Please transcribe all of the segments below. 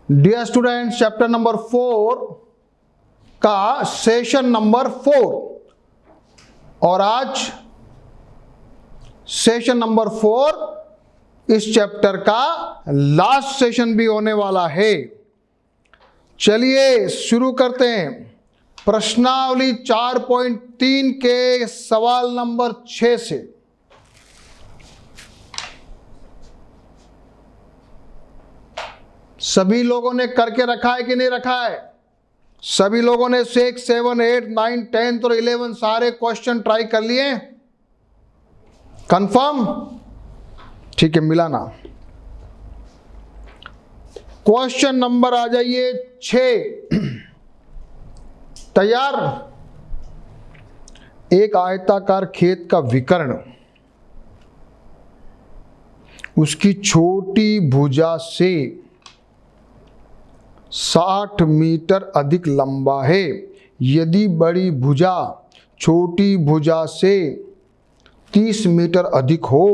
Dear students, chapter number 4 का session number 4 और आज सेशन नंबर 4 इस चैप्टर का लास्ट सेशन भी होने वाला है। चलिए शुरू करते हैं। प्रश्नावली 4.3 के सवाल नंबर 6 से। सभी लोगों ने करके रखा है कि नहीं रखा है? सभी लोगों ने 6, 7, 8, 9, 10 और 11 सारे क्वेश्चन ट्राई कर लिए? कंफर्म? ठीक है, मिला ना। क्वेश्चन नंबर आ जाइए 6। तैयार? एक आयताकार खेत का विकर्ण उसकी छोटी भुजा से 60 मीटर अधिक लंबा है। यदि बड़ी भुजा छोटी भुजा से 30 मीटर अधिक हो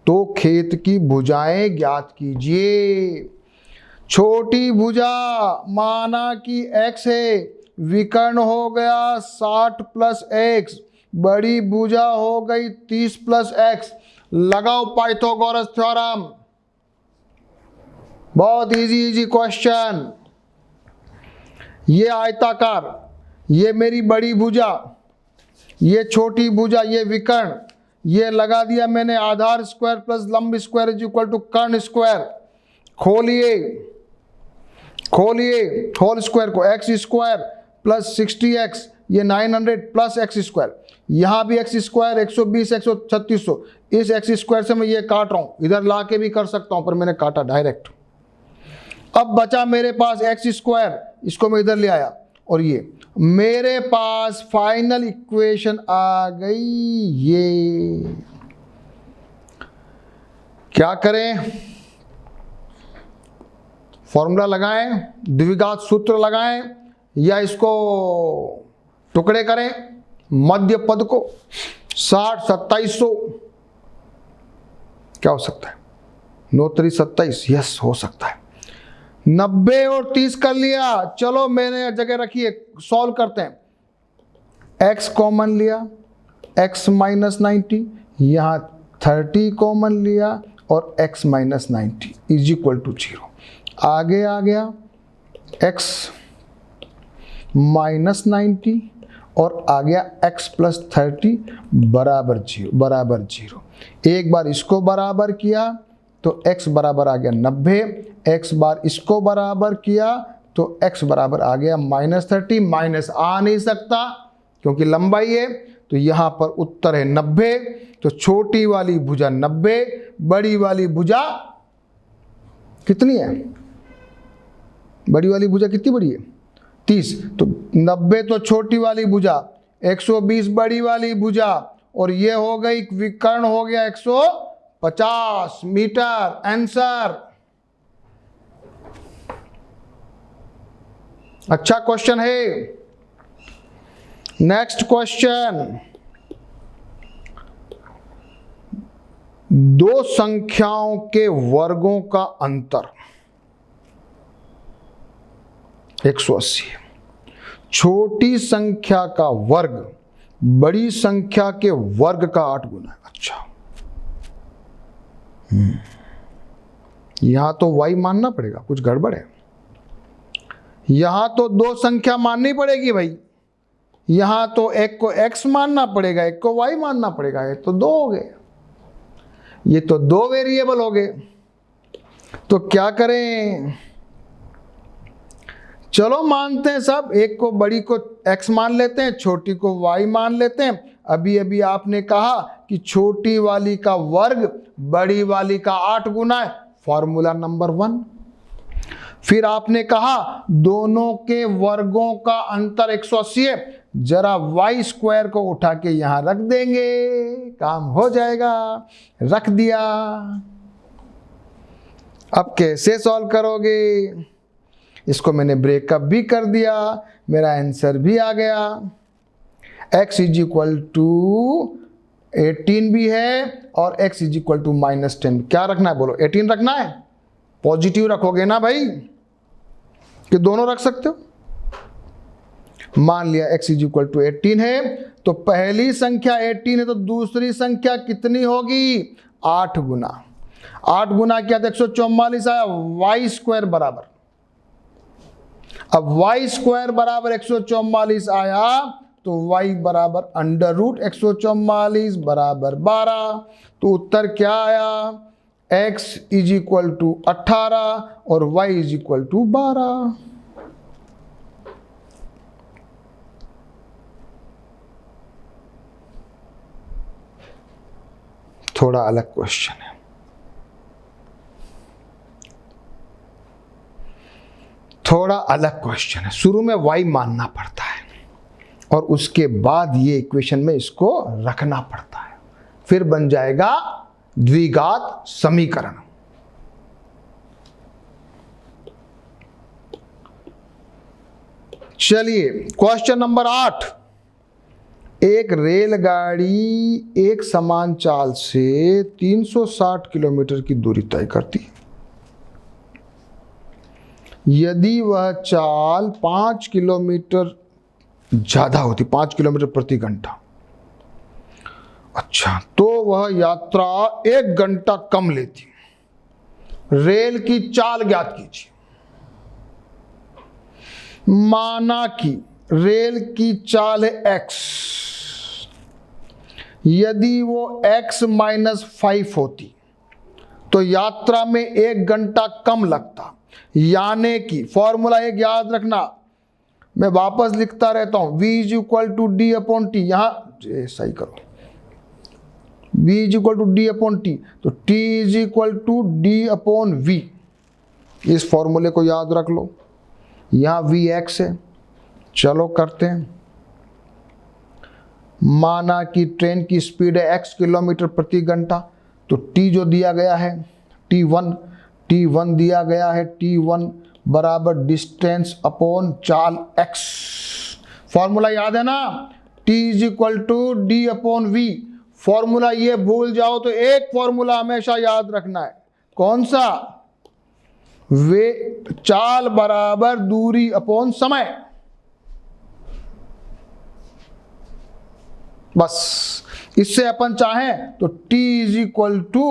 तो खेत की भुजाएं ज्ञात कीजिए। छोटी भुजा माना कि x है, विकर्ण हो गया 60 प्लस x, बड़ी भुजा हो गई 30 प्लस x। लगाओ पाइथागोरस थ्योरम। बहुत इजी क्वेश्चन। ये आयताकार, ये मेरी बड़ी भुजा, ये छोटी भुजा, ये विकर्ण, ये लगा दिया मैंने आधार स्क्वायर प्लस लंब स्क्वायर इज इक्वल टू कर्ण स्क्वायर। खोलिए होल स्क्वायर को, एक्स स्क्वायर प्लस 60x, ये 900 प्लस एक्स स्क्वायर, यहां भी एक्स स्क्वायर 120 x 3600। इस एक्स स्क्वायर से मैं ये काट रहा हूं, इधर ला के भी कर सकता हूं पर मैंने काटा डायरेक्ट। अब बचा मेरे पास एक्स स्क्वायर, इसको मैं इधर ले आया और ये मेरे पास फाइनल इक्वेशन आ गई। ये क्या करें? फॉर्मूला लगाएं, द्विघात सूत्र लगाएं, या इसको टुकड़े करें मध्य पद को। 60 2700 क्या हो सकता है? 9 3 27, यस हो सकता है। 90 और 30 कर लिया। चलो मैंने जगह रखी है, सॉल्व करते हैं। x कॉमन लिया, x माइनस 90, यहां 30 कॉमन लिया और x minus 90 is equal to 0। आगे आ गया x माइनस 90 और आ गया x प्लस 30 बराबर 0। एक बार इसको बराबर किया तो x बराबर आ गया 90, x बार इसको बराबर किया तो x बराबर आ गया माइनस 30। माइनस आ नहीं सकता क्योंकि लंबाई है, तो यहां पर उत्तर है 90। तो छोटी वाली भुजा 90, बड़ी वाली भुजा कितनी है? बड़ी वाली भुजा कितनी बड़ी है? 30। तो 90 तो छोटी वाली भुजा, 120 बड़ी वाली भुजा, और ये हो गई विकर्ण हो गया 150 मीटर। आंसर। अच्छा क्वेश्चन है। Next question. दो संख्याओं के वर्गों का अंतर 180 है। छोटी संख्या का वर्ग बड़ी संख्या के वर्ग का 8 गुना है। अच्छा, यहां तो y मानना पड़ेगा, कुछ गड़बड़ है। यहां तो दो संख्या माननी पड़ेगी भाई। यहां तो एक को x मानना पड़ेगा, एक को y मानना पड़ेगा। ये तो दो हो गए, ये तो दो वेरिएबल हो गए। तो क्या करें? चलो मानते हैं सब, एक को बड़ी को x मान लेते हैं, छोटी को y मान लेते हैं। अभी आपने कहा कि छोटी वाली का वर्ग बड़ी वाली का 8 गुना है, फॉर्मूला नंबर 1। फिर आपने कहा दोनों के वर्गों का अंतर 180 है, जरा y स्क्वायर को उठा के यहां रख देंगे, काम हो जाएगा। रख दिया। अब कैसे सॉल्व करोगे? इसको मैंने ब्रेकअप भी कर दिया, मेरा आंसर भी आ गया। x इज इक्वल टू 18 भी है और x इज इक्वल टू -10। क्या रखना है बोलो? 18 रखना है। पॉजिटिव रखोगे ना भाई? कि दोनों रख सकते हो। मान लिया x इज इक्वल टू 18 है, तो पहली संख्या 18 है तो दूसरी संख्या कितनी होगी? 8 गुना। 8 गुना किया तो 144 आया, वाई स्क्वायर बराबर, अब वाई स्क्वायर बराबर 144 आया तो y बराबर अंडर रूट 144 बराबर 12। तो उत्तर क्या आया? x इज इक्वल टू 18 और y इज इक्वल टू 12। थोड़ा अलग क्वेश्चन है, थोड़ा अलग क्वेश्चन है। शुरू में y मानना पड़ता है और उसके बाद ये इक्वेशन में इसको रखना पड़ता है, फिर बन जाएगा द्विघात समीकरण। चलिए क्वेश्चन नंबर 8। एक रेलगाड़ी एक समान चाल से 360 किलोमीटर की दूरी तय करती है। यदि वह चाल 5 किलोमीटर ज्यादा होती, 5 किलोमीटर प्रति घंटा, अच्छा, तो वह यात्रा 1 घंटा कम लेती। रेल की चाल ज्ञात कीजिए। माना कि रेल की चाल है x, यदि वो x -5 होती तो यात्रा में 1 घंटा कम लगता। यानी कि फॉर्मूला एक याद रखना, मैं वापस लिखता रहता हूं, v is equal to D upon T. यहां सही करो, v is equal to D upon T, तो t is equal to D upon v। इस फॉर्मूले को याद रख लो। यहां vx है, चलो करते हैं। माना कि ट्रेन की स्पीड है x किलोमीटर प्रति घंटा, तो t जो दिया गया है t1 दिया गया है, t1 बराबर डिस्टेंस अपॉन चाल x। फॉर्मूला याद है ना, t is equal to D upon V. Formula ये भूल जाओ तो एक फॉर्मूला हमेशा याद रखना है, कौन सा? वे चाल बराबर दूरी अपॉन समय। बस इससे अपन चाहें तो t इज इक्वल टू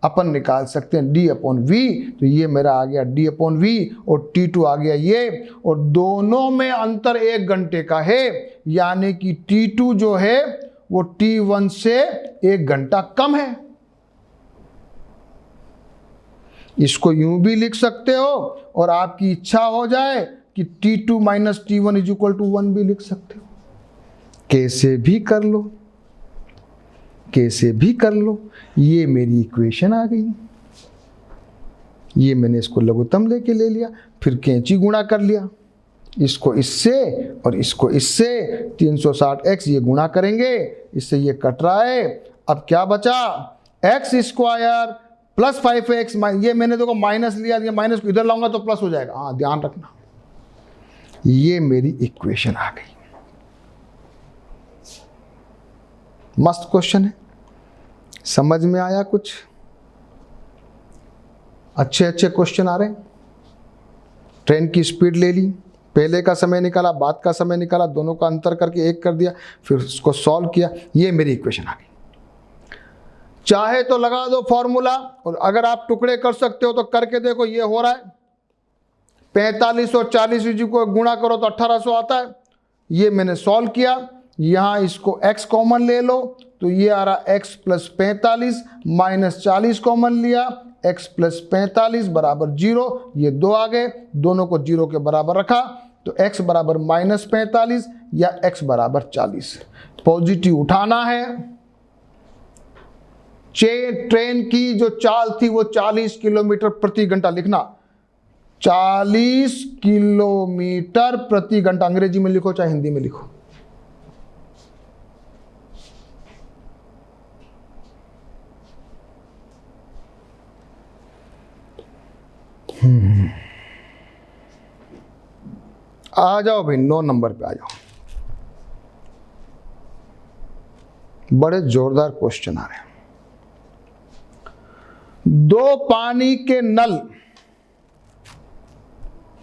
अपन निकाल सकते हैं d अपॉन वी। तो ये मेरा आ गया d अपॉन वी और t2 आ गया ये, और दोनों में अंतर 1 घंटे का है, यानी कि t2 जो है वो t1 से 1 घंटा कम है। इसको यूं भी लिख सकते हो और आपकी इच्छा हो जाए कि t2 minus t1 is equal to 1 भी लिख सकते हो। कैसे भी कर लो, कैसे भी कर लो। ये मेरी इक्वेशन आ गई, ये मैंने इसको लघुत्तम लेके ले लिया, फिर कैंची गुणा कर लिया, इसको इससे और इसको इससे। 360x ये गुणा करेंगे, इससे ये कट रहा है। अब क्या बचा? x स्क्वायर प्लस 5x, ये मैंने देखो माइनस लिया, ये माइनस को इधर लाऊंगा तो प्लस हो जाएगा। हाँ ध्यान रखना, ये मेरी इक्वेशन आ गई। मस्त क्वेश्चन है, समझ में आया कुछ? अच्छे अच्छे क्वेश्चन आ रहे हैं। ट्रेन की स्पीड ले ली, पहले का समय निकाला, बाद का समय निकाला, दोनों का अंतर करके 1 कर दिया, फिर उसको सॉल्व किया। ये मेरी इक्वेशन आ गई। चाहे तो लगा दो फॉर्मूला, और अगर आप टुकड़े कर सकते हो तो करके देखो। ये हो रहा है 45 और 40 को गुणा करो तो 1800 आता है। ये मैंने सॉल्व किया। यहाँ इसको x कॉमन ले लो तो ये आ रहा x प्लस 45 माइनस 40 कॉमन लिया, x प्लस 45 बराबर 0। ये 2 आ गए, दोनों को 0 के बराबर रखा तो x बराबर माइनस 45 या x बराबर 40। पॉजिटिव उठाना है। ट्रेन की जो चाल थी वो 40 किलोमीटर प्रति घंटा, लिखना 40 किलोमीटर प्रति घंटा। अंग्रेजी में लिखो चाहे हिंदी में लिखो। आ जाओ भाई, 9 नंबर पे आ जाओ। बड़े जोरदार क्वेश्चन आ रहे हैं। 2 पानी के नल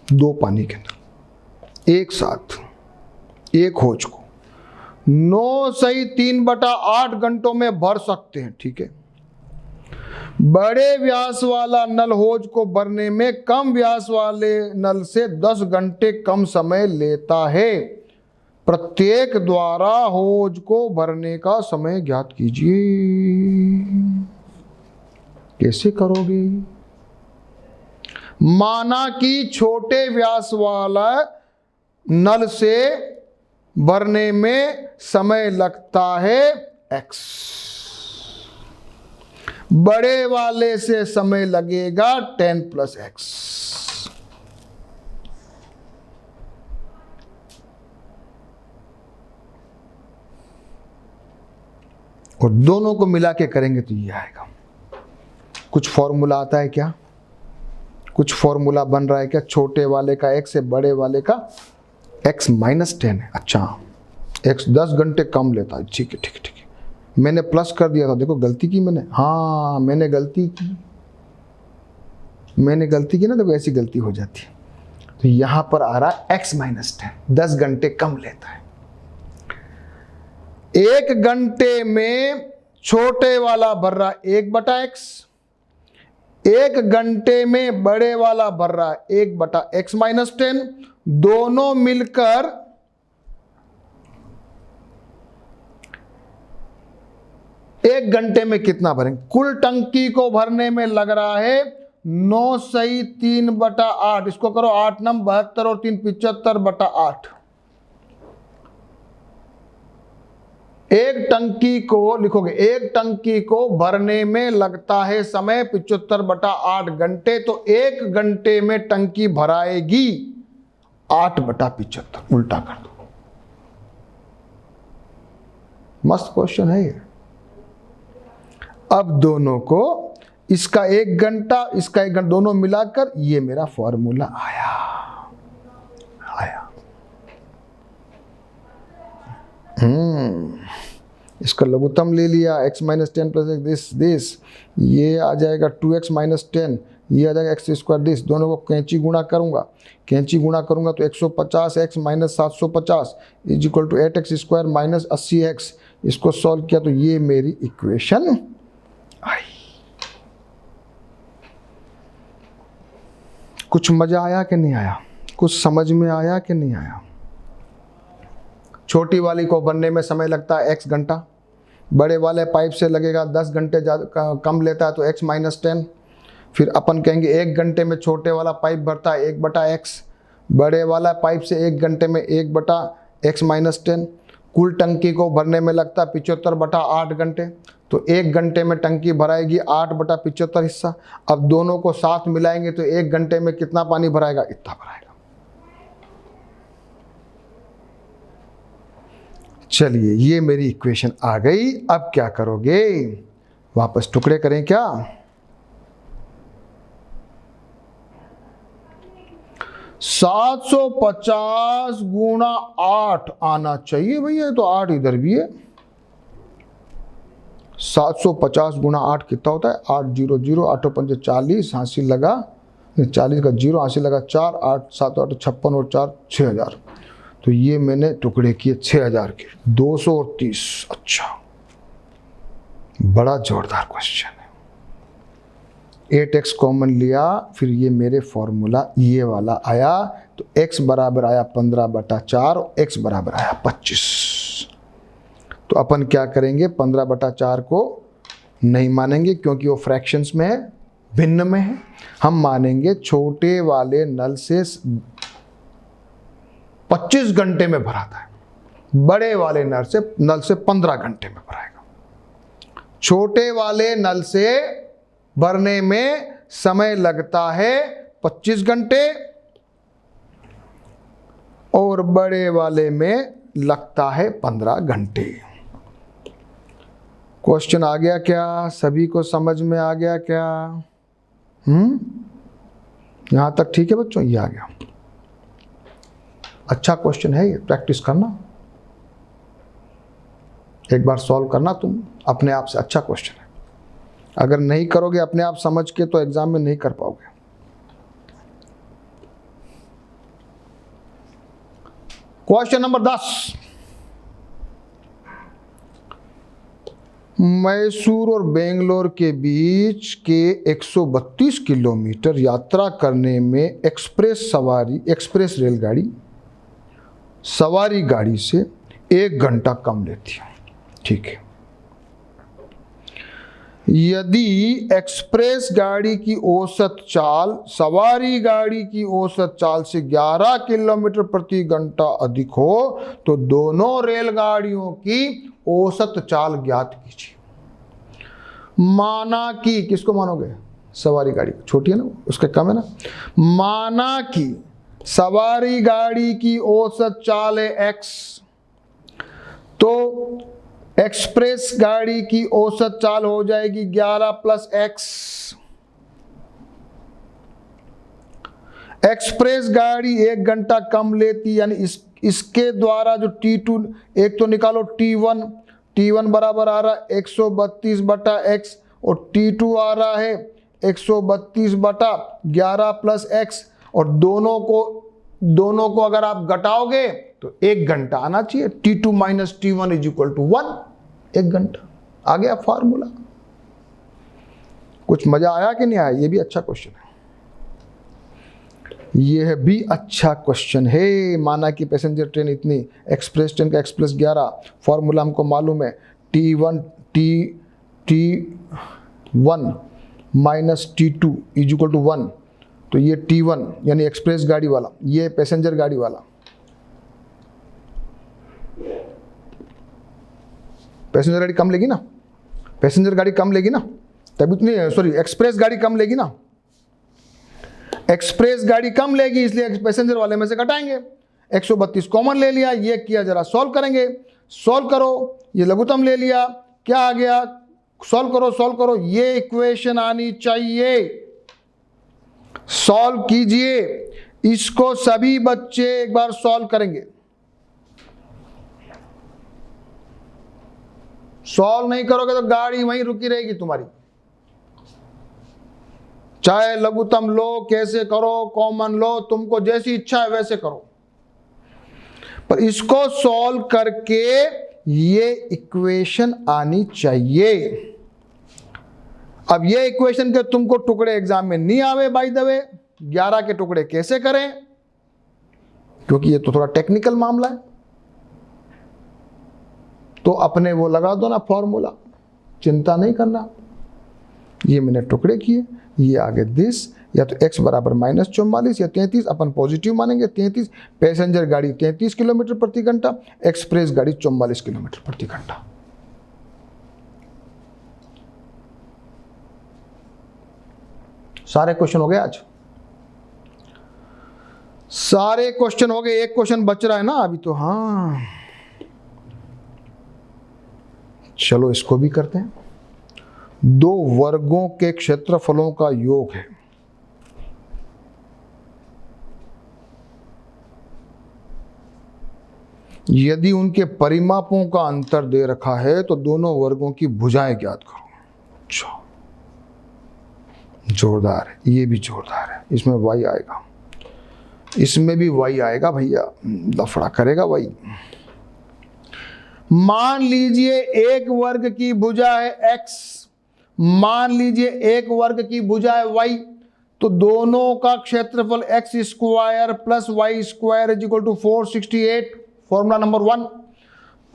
2 पानी के नल एक साथ एक होज को 9 सही 3/8 घंटों में भर सकते हैं, ठीक है। बड़े व्यास वाला नल होज को भरने में कम व्यास वाले नल से 10 घंटे कम समय लेता है। प्रत्येक द्वारा होज को भरने का समय ज्ञात कीजिए। कैसे करोगे? माना कि छोटे व्यास वाला नल से भरने में समय लगता है x, बड़े वाले से समय लगेगा 10 + x। और दोनों को मिला के करेंगे तो ये आएगा। कुछ फॉर्मूला आता है क्या? कुछ फॉर्मूला बन रहा है क्या? छोटे वाले का x है, बड़े वाले का x - 10 है। अच्छा, x 10 घंटे कम लेता है, ठीक है ठीक है ठीक है। मैंने प्लस कर दिया था, देखो गलती की मैंने, हाँ मैंने गलती की ना, तो ऐसी गलती हो जाती है। तो यहां पर आ रहा x - 10, 10 घंटे कम लेता है। 1 घंटे में छोटे वाला भर रहा 1/x, 1 घंटे में बड़े वाला भर रहा 1/x - 10। दोनों मिलकर 1 घंटे में कितना भरेंगे? कुल टंकी को भरने में लग रहा है 9 सही 3/8। इसको करो 8 9 72 और 3 75/8। एक टंकी को लिखोगे, एक टंकी को भरने में लगता है समय 75/8 घंटे। तो 1 घंटे में टंकी भराएगी 8/75। उल्टा कर दो। मस्त क्वेश्चन है ये। अब दोनों को, इसका 1 घंटा, इसका 1 घंटा, दोनों मिलाकर ये मेरा फॉर्मूला आया। इसका लघुत्तम ले लिया, x - 10 + दिस, ये आ जाएगा 2x - 10, ये आ जाएगा x² दिस। दोनों को कैंची गुणा करूंगा, तो 150 x - 750 = 8x² - 80x। इसको सॉल्व किया तो ये मेरी इक्वेशन आई। कुछ मजा आया कि नहीं आया? कुछ समझ में आया कि नहीं आया? छोटी वाली को भरने में समय लगता है x घंटा, बड़े वाले पाइप से लगेगा 10 घंटे ज़्यादा कम लेता है तो x - 10। फिर अपन कहेंगे 1 घंटे में छोटे वाला पाइप भरता है 1/x, बड़े वाला पाइप से 1 घंटे में 1/x - 10। कुल टंकी को भरने में लगता है 75/8 घंटे। तो 1 घंटे में टंकी भराएगी 8/75 हिस्सा। अब दोनों को साथ मिलाएंगे तो 1 घंटे में कितना पानी भराएगा? इतना भराएगा। चलिए, ये मेरी इक्वेशन आ गई। अब क्या करोगे? वापस टुकड़े करें क्या? सात 750 × 8 आना चाहिए भैया। तो 8 इधर भी है। 750 × 8 कितना होता है? 8 0 0 8 5 40, हासिल लगा 40 का 0, हासिल लगा 4, 8 7 8 56 और 4 6000। तो ये मैंने टुकड़े किए 6000 के, 230। अच्छा, बड़ा जोरदार क्वेश्चन है। 8x कॉमन लिया, फिर ये मेरे फॉर्मूला ये वाला आया। तो x बराबर आया 15/4 और x बराबर आया 25। तो अपन क्या करेंगे? 15/4 को नहीं मानेंगे क्योंकि वो फ्रैक्शंस में है, भिन्न में है। हम मानेंगे छोटे वाले नल से 25 घंटे में भराता है, बड़े वाले नल से 15 घंटे में भराएगा। छोटे वाले नल से भरने में समय लगता है 25 घंटे और बड़े वाले में लगता है 15 घंटे। क्वेश्चन आ गया क्या? सभी को समझ में आ गया क्या? यहां तक ठीक है बच्चों? ये आ गया। अच्छा क्वेश्चन है ये, प्रैक्टिस करना, एक बार सॉल्व करना तुम अपने आप से। अच्छा क्वेश्चन है। अगर नहीं करोगे अपने आप समझ के तो एग्जाम में नहीं कर पाओगे। क्वेश्चन नंबर 10, मैसूर और बेंगलोर के बीच के 132 किलोमीटर यात्रा करने में एक्सप्रेस रेलगाड़ी सवारी गाड़ी से 1 घंटा कम लेती है। ठीक है, यदि एक्सप्रेस गाड़ी की औसत चाल सवारी गाड़ी की औसत चाल से 11 किलोमीटर प्रति घंटा अधिक हो तो दोनों रेलगाड़ियों की औसत चाल ज्ञात कीजिए। माना कि, किसको मानोगे? सवारी गाड़ी, छोटी है ना, उसके कम है ना। माना कि सवारी गाड़ी की औसत चाल है x, तो एक्सप्रेस गाड़ी की औसत चाल हो जाएगी 11 + x। एक्सप्रेस गाड़ी 1 घंटा कम लेती, यानी इसके द्वारा जो T2, एक तो निकालो T1 बराबर आ रहा है 132/x और T2 आ रहा है 132/11 + x, और दोनों को अगर आप घटाओगे तो 1 घंटा आना चाहिए। T2 - T1 = 1, 1 घंटा। आ गया फार्मूला। कुछ मजा आया कि नहीं आया? ये भी अच्छा क्वेश्चन है, यह भी अच्छा क्वेश्चन है। माना कि पैसेंजर ट्रेन इतनी, एक्सप्रेस ट्रेन का x + 11, फार्मूला हमको मालूम है T1 - T2 = 1, तो ये T1 यानी एक्सप्रेस गाड़ी वाला, ये पैसेंजर गाड़ी वाला। पैसेंजर गाड़ी कम लेगी ना, पैसेंजर गाड़ी कम लेगी ना, तभी उतनी, सॉरी, एक्सप्रेस गाड़ी कम लेगी ना, एक्सप्रेस गाड़ी कम लेगी, इसलिए पैसेंजर वाले में से घटाएंगे। 132 कॉमन ले लिया, ये किया, जरा सॉल्व करेंगे। सॉल्व करो, ये लघुत्तम ले लिया, क्या आ गया? सॉल्व करो, ये इक्वेशन आनी चाहिए। सॉल्व कीजिए इसको, सभी बच्चे एक बार सॉल्व करेंगे। सॉल्व नहीं करोगे तो गाड़ी वहीं रुकी रहेगी तुम्हारी। चाहे लघुत्तम लो, कैसे करो, कॉमन लो, तुमको जैसी इच्छा है वैसे करो, पर इसको सॉल्व करके ये इक्वेशन आनी चाहिए। अब ये इक्वेशन के तुमको टुकड़े एग्जाम में नहीं आवे, बाय द वे 11 के टुकड़े कैसे करें, क्योंकि ये तो थोड़ा टेक्निकल मामला है, तो अपने वो लगा दो ना फॉर्मूला, चिंता नहीं करना। ये मैंने टुकड़े किए, ये आगे दिस, या तो x बराबर -44 या 33, अपन पॉजिटिव मानेंगे 33। पैसेंजर गाड़ी 33 किलोमीटर प्रति घंटा, एक्सप्रेस गाड़ी 44 किलोमीटर प्रति घंटा। सारे क्वेश्चन हो गए आज, सारे क्वेश्चन हो गए। एक क्वेश्चन बच रहा है ना अभी तो, हाँ चलो इसको भी करते हैं। 2 वर्गों के क्षेत्रफलों का योग है। यदि उनके परिमापों का अंतर दे रखा है तो दोनों वर्गों की भुजाएं ज्ञात करो। अच्छा, जोरदार है, ये भी जोरदार है। इसमें y आएगा, इसमें भी y आएगा भैया, लफड़ा करेगा y। मान लीजिए एक वर्ग की भुजा है x, मान लीजिए एक वर्ग की भुजा है y, तो दोनों का क्षेत्रफल x² + y² = 468। Formula number 1।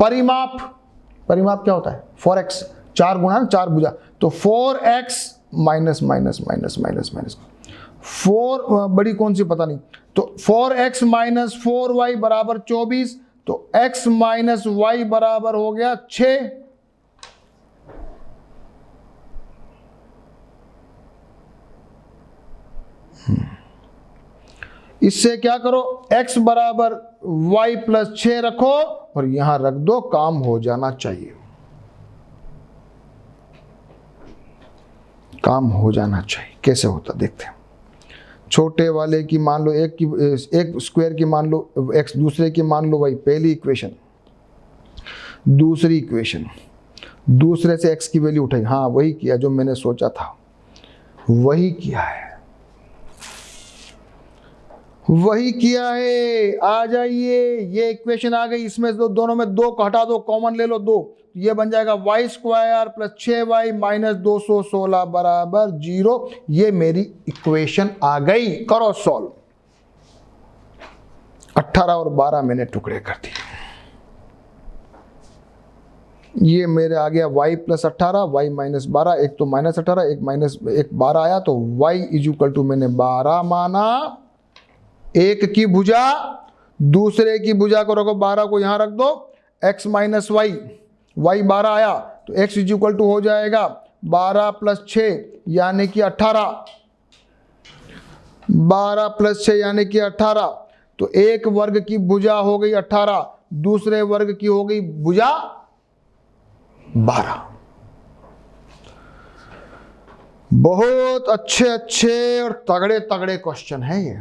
परिमाप क्या होता है? 4x, 4 गुणा 4 भुजा, तो 4x माइनस 4 बड़ी कौन सी पता नहीं, तो 4x - 4y = 24, तो x - y बराबर हो गया 6। इससे क्या करो, x बराबर y + 6 रखो और यहां रख दो, काम हो जाना चाहिए, काम हो जाना चाहिए। कैसे होता देखते हैं। छोटे वाले की मान लो एक स्क्वायर की मान लो x, दूसरे की मान लो y, पहली इक्वेशन। दूसरी इक्वेशन, दूसरे से x की वैल्यू उठाई, हाँ वही किया जो मैंने सोचा था, वही किया है। वही किया है। आ जाइए, ये इक्वेशन आ गई, इसमें दोनों में 2 को हटा दो, कॉमन ले लो 2, ये बन जाएगा y² प्लस 6y माइनस 216 बराबर 0। ये मेरी इक्वेशन आ गई। करो सॉल्व। 18 और 12 मैंने टुकड़े कर दिए। ये मेरे आ गया y प्लस 18 y माइनस 12, एक तो माइनस 18 एक माइनस एक 12 आया, तो y इज इक्वल टू मैंने 12 माना। एक की भुजा, दूसरे की भुजा को रखो, 12 को यहां रख दो, x माइनस y, y 12 आया तो x इज इक्वल टू हो जाएगा 12 प्लस 6 यानी कि 18, 12 प्लस 6 यानी कि 18। तो एक वर्ग की भुजा हो गई 18, दूसरे वर्ग की हो गई भुजा 12। बहुत अच्छे अच्छे और तगड़े तगड़े क्वेश्चन है ये।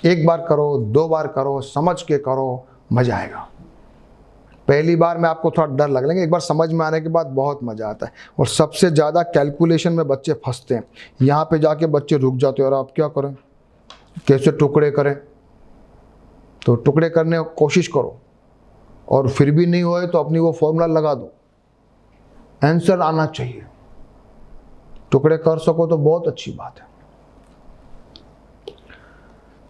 एक बार करो, 2 बार करो, समझ के करो, मजा आएगा। पहली बार में आपको थोड़ा डर लग लेंगे, एक बार समझ में आने के बाद बहुत मजा आता है। और सबसे ज्यादा कैलकुलेशन में बच्चे फंसते हैं, यहां पे जाके बच्चे रुक जाते हैं, और आप क्या करें, कैसे टुकड़े करें। तो टुकड़े करने की कोशिश करो, और फिर भी नहीं होए तो अपनी वो फॉर्मूला लगा दो, आंसर आना चाहिए। टुकड़े कर सको तो बहुत अच्छी बात है।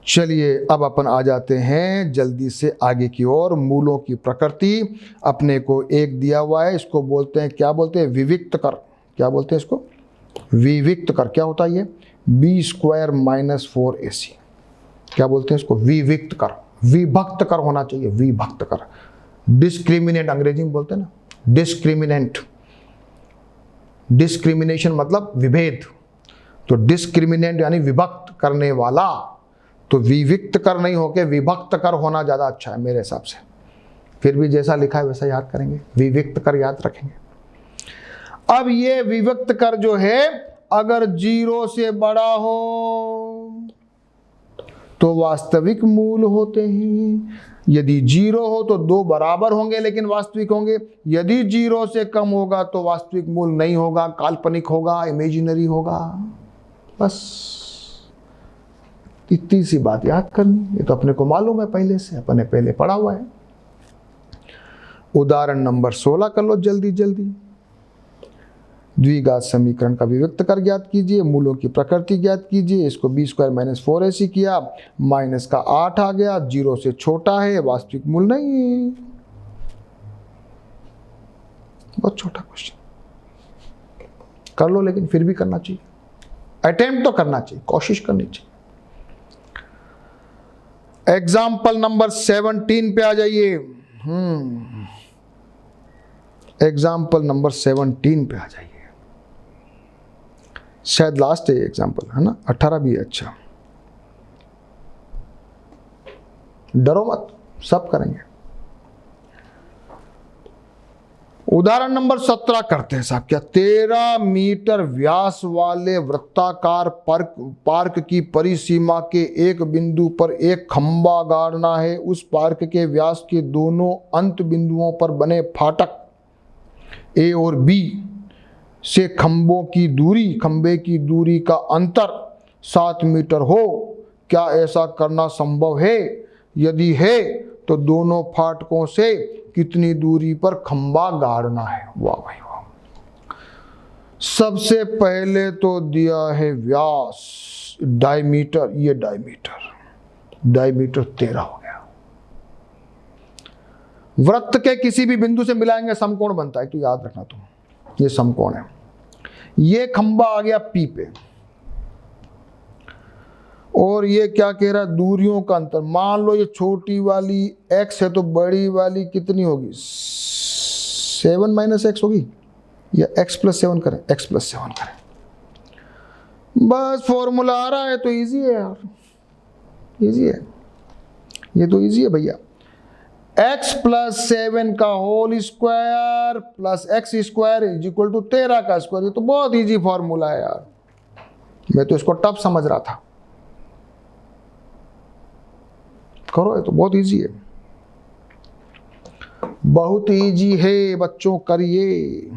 चलिए अब अपन आ जाते हैं जल्दी से आगे की ओर। मूलों की प्रकृति अपने को एक दिया हुआ है, इसको बोलते हैं, क्या बोलते हैं, विविक्त कर। क्या बोलते हैं इसको, विविक्त कर। क्या होता है ये, b² माइनस 4ac। क्या बोलते हैं इसको, विविक्त कर। विभक्त कर होना चाहिए, विभक्त कर। डिस्क्रिमिनेंट अंग्रेजी में बोलते हैं ना, डिस्क्रिमिनेंट। डिस्क्रिमिनेशन मतलब विभेद, तो डिस्क्रिमिनेंट यानी विभक्त करने वाला। तो विविक्त कर नहीं होके विभक्त कर होना ज्यादा अच्छा है मेरे हिसाब से। फिर भी जैसा लिखा है वैसा याद करेंगे, विविक्त कर याद रखेंगे। अब ये विविक्त कर जो है, अगर 0 से बड़ा हो तो वास्तविक मूल होते हैं। यदि 0 हो तो 2 बराबर होंगे लेकिन वास्तविक होंगे। यदि 0 से कम होगा तो वास्तविक मूल नहीं होगा, काल्पनिक होगा, इमेजिनरी होगा। बस इतनी सी बात याद करनी, ये तो अपने को मालूम है पहले से, अपने पहले पढ़ा हुआ है। उदाहरण नंबर 16 कर लो जल्दी जल्दी। द्विघात समीकरण का विविक्त कर ज्ञात कीजिए, मूलों की प्रकृति ज्ञात कीजिए। इसको b² माइनस 4ac किया, माइनस का 8 आ गया, 0 से छोटा है, वास्तविक मूल नहीं है। बहुत छोटा क्वेश्चन, कर लो, लेकिन फिर भी करना चाहिए, अटेम्प्ट तो करना चाहिए, कोशिश करनी चाहिए। एग्जाम्पल नंबर 17 पे आ जाइए। एग्जाम्पल नंबर 17 पे आ जाइए, शायद लास्ट है एग्जाम्पल, है ना। 18 भी है, अच्छा। डरो मत, सब करेंगे। उदाहरण नंबर 17 करते हैं साहब। क्या 13 मीटर व्यास वाले वृत्ताकार पार्क की परिसीमा के एक बिंदु पर एक खंबा गाड़ना है। उस पार्क के व्यास के दोनों अंत बिंदुओं पर बने फाटक ए और बी से खंबे की दूरी का अंतर 7 मीटर हो। क्या ऐसा करना संभव है? यदि है तो दोनों फाटकों से कितनी दूरी पर खंबा गाड़ना है? वाह भाई वाह। सबसे पहले तो दिया है व्यास, डायमीटर, ये डायमीटर 13 हो गया। वृत्त के किसी भी बिंदु से मिलाएंगे समकोण बनता है, तो याद रखना तुम, ये समकोण है। ये खंबा आ गया P पे, और ये क्या कह रहा है, दूरियों का अंतर। मान लो ये छोटी वाली x है, तो बड़ी वाली कितनी होगी, 7 माइनस x होगी, या x प्लस 7 करें, x प्लस 7 करें। बस फॉर्मूला आ रहा है तो इजी है यार, इजी है, ये तो इजी है भैया। x प्लस 7 का whole square plus x square is equal to 13 का स्क्वायर। ये तो बहुत इजी फॉर्मूला है यार, मैं तो इसको टफ समझ रहा था। करो, ये तो बहुत इजी है, बहुत इजी है बच्चों, करिए।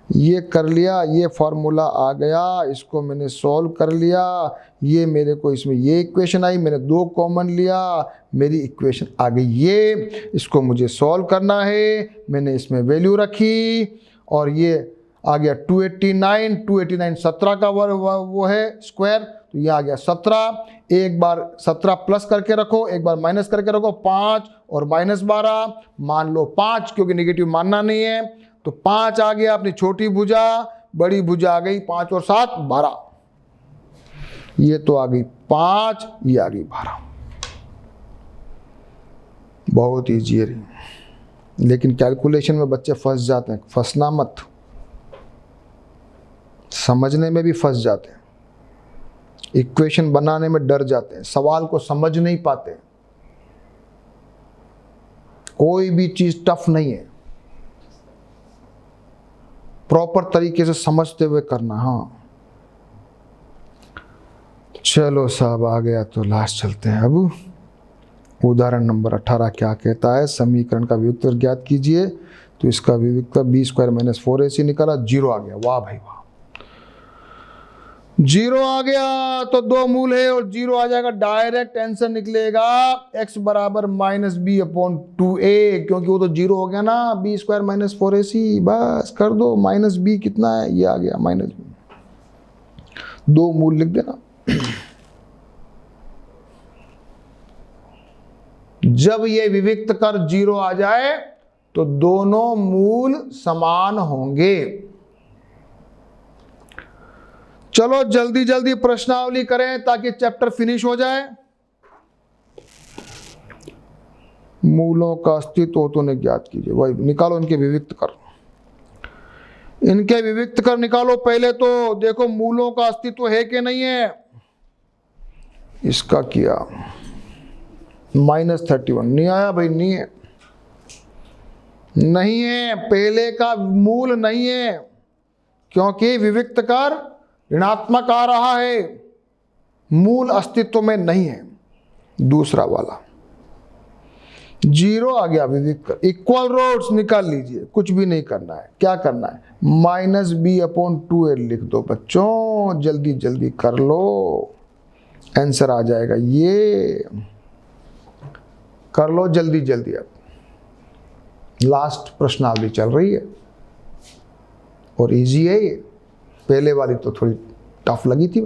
ये कर लिया, ये फॉर्मूला आ गया, इसको मैंने सॉल्व कर लिया, ये मेरे को इसमें ये इक्वेशन आई, मैंने 2 कॉमन लिया, मेरी इक्वेशन आ गई ये। इसको मुझे सॉल्व करना है, मैंने इसमें वैल्यू रखी और ये आ गया 289 17 का वो है स्क्वायर, तो ये आ गया 17। एक बार 17 प्लस करके रखो, एक बार माइनस करके रखो, 5 और -12, मान लो 5 क्योंकि नेगेटिव मानना नहीं है, तो 5 आ गया अपनी छोटी भुजा, बड़ी भुजा आ गई 5 और 7 12, ये तो आ गई 5, ये आ गई 12। बहुत ईजी है, लेकिन कैलकुलेशन में बच्चे फंस जाते हैं। फंसना मत, समझने में भी फंस जाते हैं, इक्वेशन बनाने में डर जाते हैं, सवाल को समझ नहीं पाते। कोई भी चीज टफ नहीं है, प्रॉपर तरीके से समझते हुए करना। हाँ चलो साहब, आ गया तो लास्ट चलते हैं। अब उदाहरण नंबर 18 क्या कहता है, समीकरण का विविक्तर ज्ञात कीजिए। तो इसका विविक्तर b² - 4ac निकाला, 0 आ गया। वाह भाई वाह, 0 आ गया तो 2 मूल है और 0 आ जाएगा, डायरेक्ट आंसर निकलेगा x बराबर -b/2a, क्योंकि वो तो 0 हो गया ना, b² - 4ac, बस कर दो, -b कितना है, ये आ गया -b, 2 मूल लिख देना। जब ये विविक्त कर 0 आ जाए तो दोनों मूल समान होंगे। चलो जल्दी जल्दी प्रश्नावली करें ताकि चैप्टर फिनिश हो जाए। मूलों का अस्तित्व तो नहीं ज्ञात कीजिए, वही निकालो इनके विविक्त कर, इनके विविक्त कर निकालो। पहले तो देखो मूलों का अस्तित्व है कि नहीं है। इसका किया -31, नहीं आया भाई, नहीं है, नहीं है, पहले का मूल नहीं है, क्योंकि विविक्त कर ऋणात्मक आ रहा है, मूल अस्तित्व में नहीं है। दूसरा वाला 0 आ गया, विविक्त कर, इक्वल रूट्स निकाल लीजिए, कुछ भी नहीं करना है। क्या करना है, -b/2a लिख दो बच्चों, जल्दी जल्दी कर लो, आंसर आ जाएगा। ये कर लो जल्दी जल्दी, अब लास्ट प्रश्नावली चल रही है और इजी है ये, पहले वाली तो थोड़ी टफ लगी थी।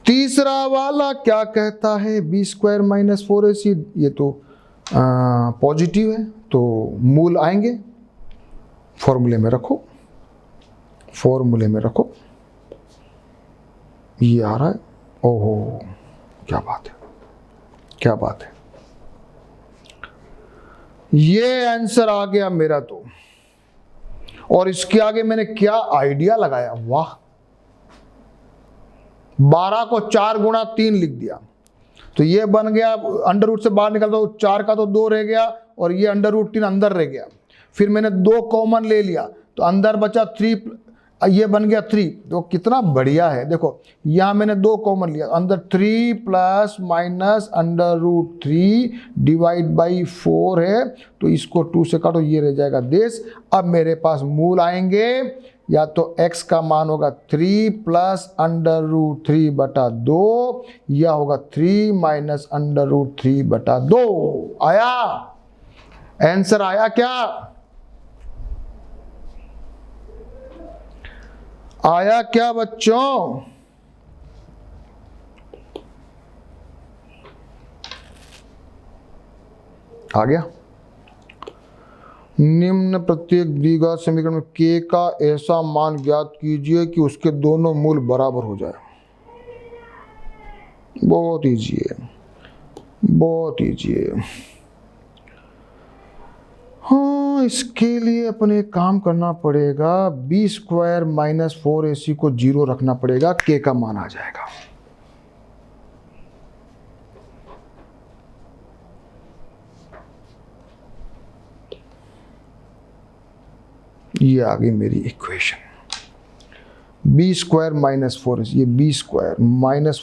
तीसरा वाला क्या कहता है, b² - 4ac, ये तो पॉजिटिव है तो मूल आएंगे, फॉर्मूले में रखो, फॉर्मूले में रखो, ये आ रहा है। ओहो क्या बात है, क्या बात है, ये आंसर आ गया मेरा तो। और इसके आगे मैंने क्या आइडिया लगाया, वाह, 12 को 4 गुणा 3 लिख दिया, तो ये बन गया, अंडर रूट से बाहर निकलता तो 4 का तो 2 रह गया और ये अंडर रूट 3 अंदर रह गया। फिर मैंने 2 कॉमन ले लिया तो अंदर बचा 3, ये बन गया 3। तो कितना बढ़िया है, देखो यहां मैंने 2 कॉमन लिया, अंदर 3 plus minus under root 3 divide by 4 है, तो इसको 2 से काटो, ये रह जाएगा देश। अब मेरे पास मूल आएंगे, या तो x का मान होगा 3 प्लस अंडर रूट 3/2, या होगा 3 माइनस अंडर रूट 3/2। आया आंसर, आया क्या, आया क्या बच्चों? आ गया। निम्न प्रत्येक द्विघात समीकरण में k का ऐसा मान ज्ञात कीजिए कि उसके दोनों मूल बराबर हो जाए। बहुत इजी है, बहुत इजी है। हाँ, इसके लिए अपने काम करना पड़ेगा, b² - 4ac को 0 रखना पड़ेगा, k का मान आ जाएगा। ये आ गई मेरी इक्वेशन, b² - 4ac, ये b² -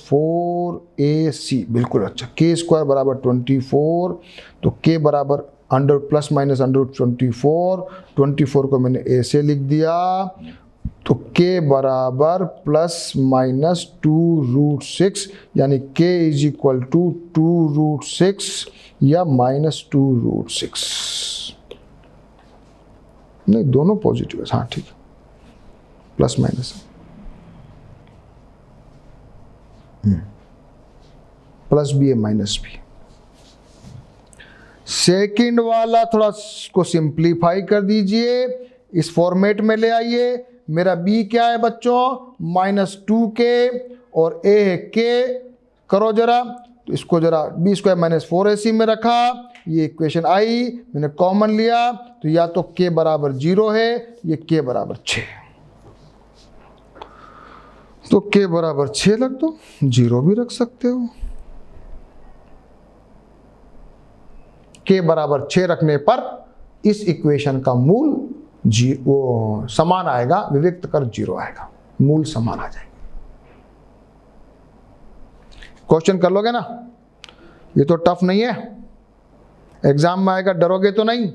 4ac, बिल्कुल अच्छा। k² बराबर 24, तो k बराबर अंडर प्लस माइनस अंडर 24 को मैंने ऐसे लिख दिया, तो k बराबर प्लस माइनस 2√6, यानी k इज इक्वल टू 2√6 या -2√6। नहीं, दोनों पॉजिटिव है, हाँ ठीक है, प्लस माइनस प्लस भी है माइनस भी। सेकंड वाला थोड़ा को सिंप्लीफाई कर दीजिए, इस फॉर्मेट में ले आइए। मेरा b क्या है बच्चों, -2k और a है k। करो जरा, तो इसको जरा b² -4ac में रखा, ये इक्वेशन आई, मैंने कॉमन लिया, तो या तो k बराबर 0 है, ये k बराबर 6, तो k बराबर 6 रख दो, 0 भी रख सकते हो। k बराबर 6 रखने पर इस इक्वेशन का मूल वो समान आएगा, विविक्त कर 0 आएगा, मूल समान आ जाएगा। क्वेश्चन कर लोगे ना, ये तो टफ नहीं है, एग्जाम में आएगा, डरोगे तो नहीं?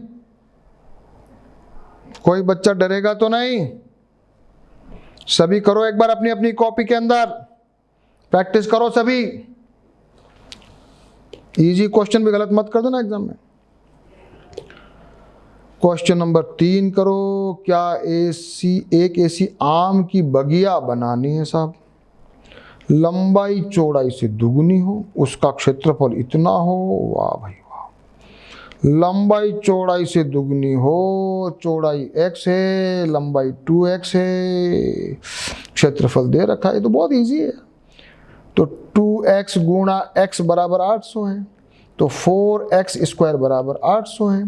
कोई बच्चा डरेगा तो नहीं? सभी करो एक बार अपनी अपनी कॉपी के अंदर, प्रैक्टिस करो सभी। इजी क्वेश्चन भी गलत मत कर दो ना एग्जाम में। क्वेश्चन नंबर 3 करो, क्या एक ऐसी आम की बगिया बनानी है साहब, लंबाई चौड़ाई से दुगनी हो, उसका क्षेत्रफल इतना हो, वाह भाई वाह, लंबाई चौड़ाई से दुगनी हो, चौड़ाई x है, लंबाई 2x है, क्षेत्रफल दे रखा है, तो बहुत इजी है। तो 2x गुणा x बराबर 800 है, तो 4x² बराबर 800 है,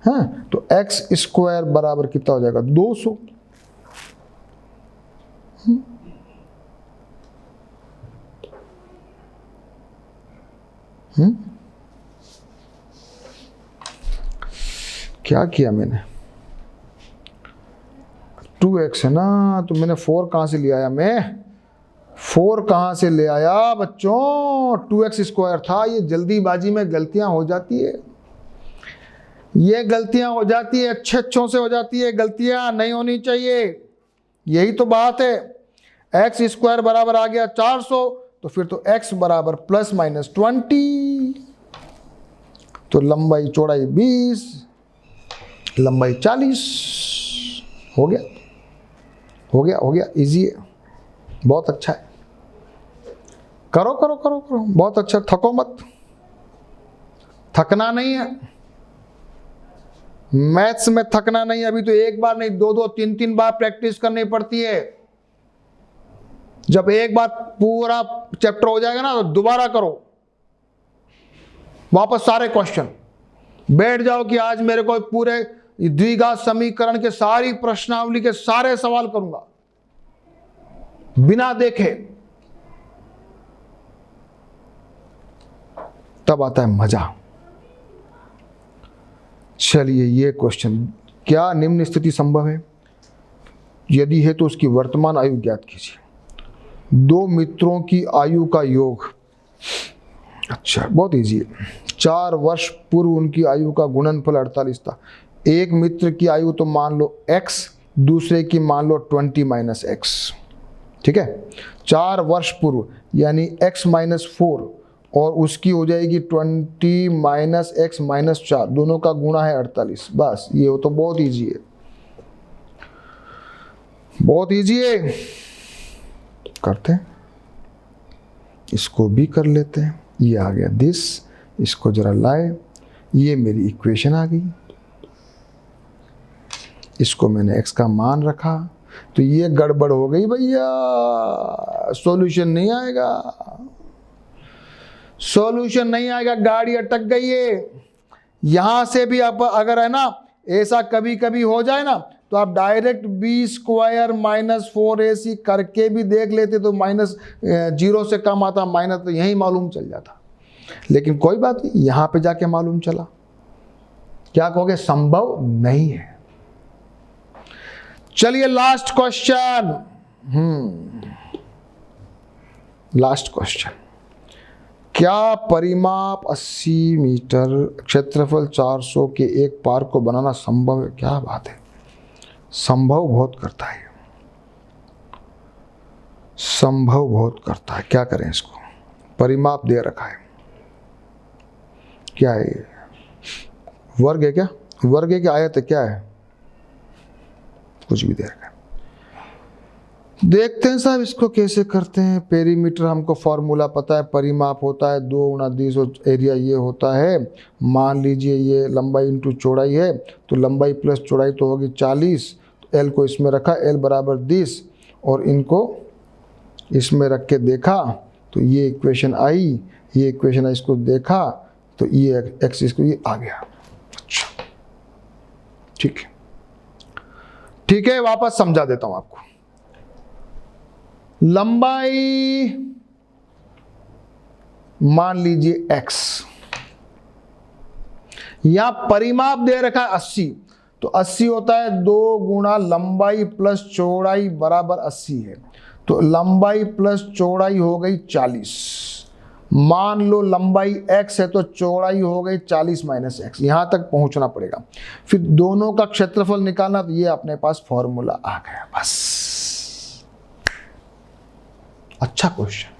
हाँ, तो x² बराबर कितना हो जाएगा, 200। क्या किया मैंने, 2x है ना, तो मैंने 4 कहां से ले आया, मैं 4 कहां से ले आया बच्चों, 2x² था। ये जल्दीबाजी में गलतियां हो जाती है, ये गलतियां हो जाती है, अच्छों से हो जाती है, गलतियां नहीं होनी चाहिए, यही तो बात है। x² बराबर आ गया 400, तो फिर तो x बराबर ±20, तो लंबाई चौड़ाई 20, लंबाई 40, हो गया हो गया हो गया, इजी है, बहुत अच्छा है, करो करो करो करो, बहुत अच्छा, थको मत, थकना नहीं है मैथ्स में, थकना नहीं। अभी तो एक बार नहीं, 2-2 3-3 बार प्रैक्टिस करनी पड़ती है। जब एक बार पूरा चैप्टर हो जाएगा ना, तो दोबारा करो वापस सारे क्वेश्चन, बैठ जाओ कि आज मेरे को पूरे द्विघात समीकरण के सारी प्रश्नावली के सारे सवाल करूंगा बिना देखे, तब आता है मजा। चलिए, ये क्वेश्चन, क्या निम्न स्थिति संभव है, यदि है तो उसकी वर्तमान आयु ज्ञात कीजिए। 2 मित्रों की आयु का योग, अच्छा बहुत इजी है। 4 वर्ष पूर्व उनकी आयु का गुणनफल 48 था। एक मित्र की आयु तो मान लो x, दूसरे की मान लो 20 - x, ठीक है। 4 वर्ष पूर्व यानी x - 4 और उसकी हो जाएगी 20 - x - 4, दोनों का गुणा है 48, बस ये तो बहुत इजी है, बहुत इजी है। करते हैं, इसको भी कर लेते हैं। ये आ गया दिस, इसको जरा लाए, ये मेरी इक्वेशन आ गई, इसको मैंने x का मान रखा, तो ये गड़बड़ हो गई भैया, सॉल्यूशन नहीं आएगा, सॉल्यूशन नहीं आएगा, गाड़ी अटक गई है। यहां से भी आप अगर है ना ऐसा कभी कभी हो जाए ना, तो आप डायरेक्ट b² - 4ac करके भी देख लेते, तो -0 से कम आता, माइनस तो यही मालूम चल जाता। लेकिन कोई बात नहीं, यहां पे जाके मालूम चला, क्या कहोगे, संभव नहीं है। चलिए लास्ट क्वेश्चन, लास्ट क्वेश्चन, क्या परिमाप 80 मीटर, क्षेत्रफल 400 के एक पार्क को बनाना संभव है? क्या बात है, संभव बहुत करता है, संभव बहुत करता है। क्या करें इसको, परिमाप दे रखा है, क्या है ये, वर्ग है क्या, वर्ग है कि आयत है, क्या है, कुछ भी दे रखा है। देखते हैं साहब इसको कैसे करते हैं। पेरीमीटर हमको फॉर्मूला पता है, परिमाप होता है 2 गुणा 20 और एरिया ये होता है। मान लीजिए ये लंबाई इंटू चौड़ाई है, तो लंबाई प्लस चौड़ाई तो होगी 40, तो एल को इसमें रखा, एल बराबर 20, और इनको इसमें रख के देखा तो ये इक्वेशन आई, ये इक्वेशन आई, इसको देखा तो ये एक्सिस को ये आ गया। अच्छा ठीक है, ठीक है, वापस समझा देता हूं आपको। लंबाई मान लीजिए x, या परिमाप दे रखा है 80, तो 80 होता है 2 गुणा लंबाई प्लस चौड़ाई बराबर 80 है, तो लंबाई प्लस चौड़ाई हो गई 40। मान लो लंबाई x है तो चौड़ाई हो गई 40 माइनस x, यहां तक पहुंचना पड़ेगा। फिर दोनों का क्षेत्रफल निकालना, तो ये अपने पास फॉर्मूला आ गया बस। अच्छा क्वेश्चन,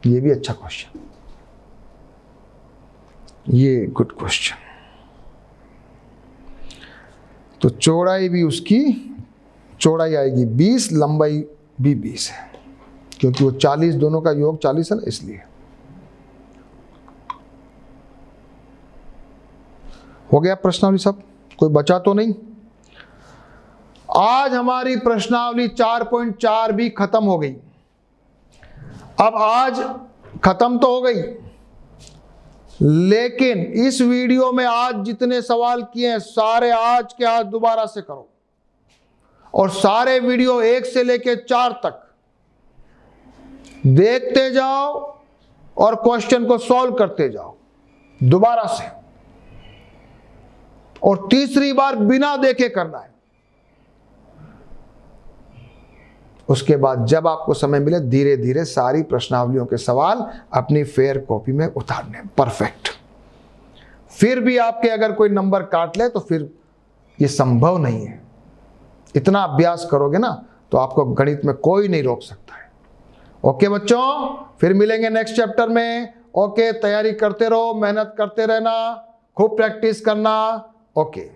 ये भी अच्छा क्वेश्चन, ये गुड क्वेश्चन। तो चौड़ाई भी उसकी, चौड़ाई आएगी 20, लंबाई भी 20 है, क्योंकि वो 40, दोनों का योग 40 है ना, इसलिए। हो गया प्रश्नावली सब, कोई बचा तो नहीं। आज हमारी प्रश्नावली 4.4 भी खत्म हो गई। अब आज खत्म तो हो गई, लेकिन इस वीडियो में आज जितने सवाल किए हैं सारे आज के आज दोबारा से करो, और सारे वीडियो 1 से लेके 4 तक देखते जाओ और क्वेश्चन को सॉल्व करते जाओ दोबारा से, और तीसरी बार बिना देखे करना है। उसके बाद जब आपको समय मिले धीरे धीरे सारी प्रश्नावलियों के सवाल अपनी फेयर कॉपी में उतारने, परफेक्ट। फिर भी आपके अगर कोई नंबर काट ले तो फिर ये संभव नहीं है। इतना अभ्यास करोगे ना तो आपको गणित में कोई नहीं रोक सकता है। ओके बच्चों, फिर मिलेंगे नेक्स्ट चैप्टर में। ओके, तैयारी करते रहो, मेहनत करते रहना, खूब प्रैक्टिस करना। ओके।